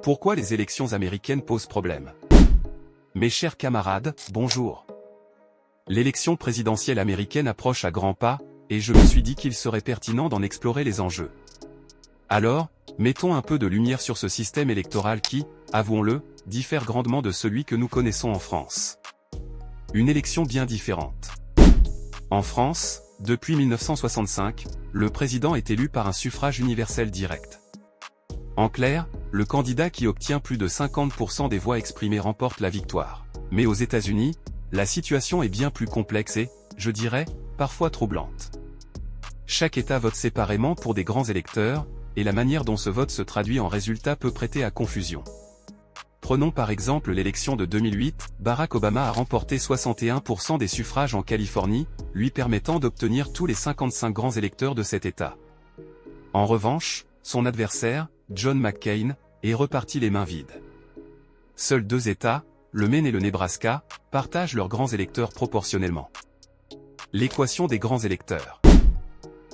Pourquoi les élections américaines posent problème? Mes chers camarades, bonjour. L'élection présidentielle américaine approche à grands pas, et je me suis dit qu'il serait pertinent d'en explorer les enjeux. Alors, mettons un peu de lumière sur ce système électoral qui, avouons-le, diffère grandement de celui que nous connaissons en France. Une élection bien différente. En France, depuis 1965, le président est élu par un suffrage universel direct. En clair, le candidat qui obtient plus de 50% des voix exprimées remporte la victoire. Mais aux États-Unis, la situation est bien plus complexe et, je dirais, parfois troublante. Chaque État vote séparément pour des grands électeurs, et la manière dont ce vote se traduit en résultat peut prêter à confusion. Prenons par exemple l'élection de 2008, Barack Obama a remporté 61% des suffrages en Californie, lui permettant d'obtenir tous les 55 grands électeurs de cet État. En revanche, son adversaire, John McCain, est reparti les mains vides. Seuls deux États, le Maine et le Nebraska, partagent leurs grands électeurs proportionnellement. L'équation des grands électeurs.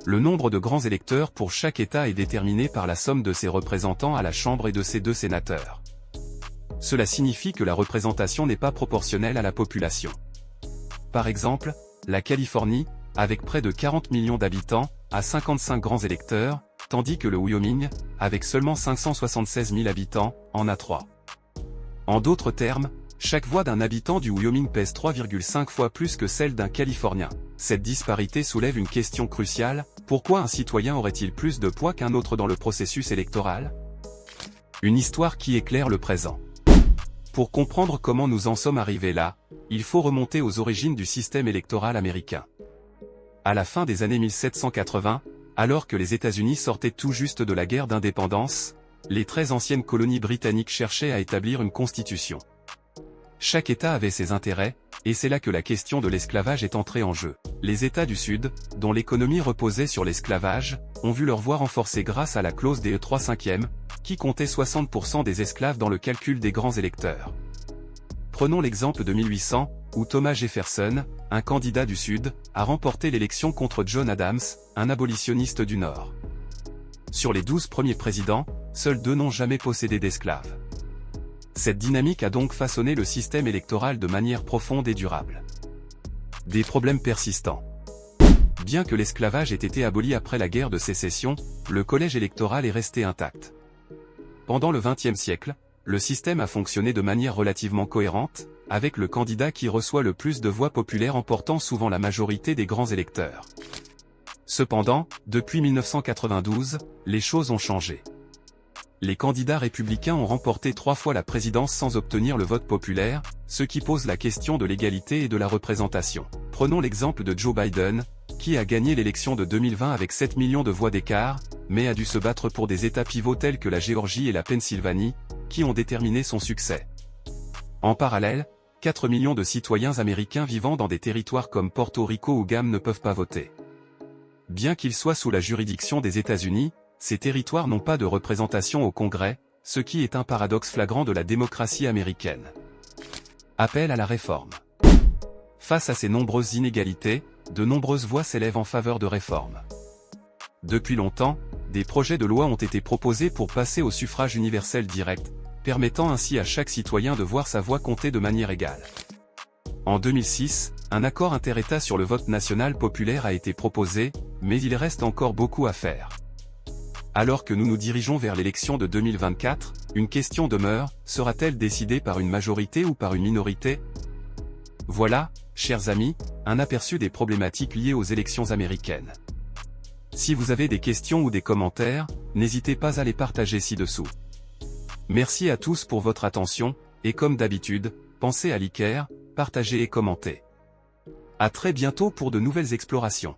Le nombre de grands électeurs pour chaque État est déterminé par la somme de ses représentants à la Chambre et de ses deux sénateurs. Cela signifie que la représentation n'est pas proportionnelle à la population. Par exemple, la Californie, avec près de 40 millions d'habitants, a 55 grands électeurs, tandis que le Wyoming, avec seulement 576 000 habitants, en a 3. En d'autres termes, chaque voix d'un habitant du Wyoming pèse 3,5 fois plus que celle d'un Californien. Cette disparité soulève une question cruciale: pourquoi un citoyen aurait-il plus de poids qu'un autre dans le processus électoral? Une histoire qui éclaire le présent. Pour comprendre comment nous en sommes arrivés là, il faut remonter aux origines du système électoral américain. À la fin des années 1780, alors que les États-Unis sortaient tout juste de la guerre d'indépendance, les très anciennes colonies britanniques cherchaient à établir une constitution. Chaque État avait ses intérêts, et c'est là que la question de l'esclavage est entrée en jeu. Les États du Sud, dont l'économie reposait sur l'esclavage, ont vu leur voix renforcée grâce à la clause des 3/5, qui comptait 60% des esclaves dans le calcul des grands électeurs. Prenons l'exemple de 1800, où Thomas Jefferson, un candidat du Sud, a remporté l'élection contre John Adams, un abolitionniste du Nord. Sur les 12 premiers présidents, seuls 2 n'ont jamais possédé d'esclaves. Cette dynamique a donc façonné le système électoral de manière profonde et durable. Des problèmes persistants. Bien que l'esclavage ait été aboli après la guerre de sécession, le collège électoral est resté intact. Pendant le XXe siècle, le système a fonctionné de manière relativement cohérente, avec le candidat qui reçoit le plus de voix populaires emportant souvent la majorité des grands électeurs. Cependant, depuis 1992, les choses ont changé. Les candidats républicains ont remporté 3 fois la présidence sans obtenir le vote populaire, ce qui pose la question de l'égalité et de la représentation. Prenons l'exemple de Joe Biden, qui a gagné l'élection de 2020 avec 7 millions de voix d'écart, mais a dû se battre pour des États pivots tels que la Géorgie et la Pennsylvanie, qui ont déterminé son succès. En parallèle, 4 millions de citoyens américains vivant dans des territoires comme Porto Rico ou Guam ne peuvent pas voter. Bien qu'ils soient sous la juridiction des États-Unis, ces territoires n'ont pas de représentation au Congrès, ce qui est un paradoxe flagrant de la démocratie américaine. Appel à la réforme. Face à ces nombreuses inégalités, de nombreuses voix s'élèvent en faveur de réformes. Depuis longtemps, des projets de loi ont été proposés pour passer au suffrage universel direct, permettant ainsi à chaque citoyen de voir sa voix compter de manière égale. En 2006, un accord inter-États sur le vote national populaire a été proposé, mais il reste encore beaucoup à faire. Alors que nous nous dirigeons vers l'élection de 2024, une question demeure: sera-t-elle décidée par une majorité ou par une minorité? Voilà, chers amis, un aperçu des problématiques liées aux élections américaines. Si vous avez des questions ou des commentaires, n'hésitez pas à les partager ci-dessous. Merci à tous pour votre attention, et comme d'habitude, pensez à liker, partager et commenter. À très bientôt pour de nouvelles explorations.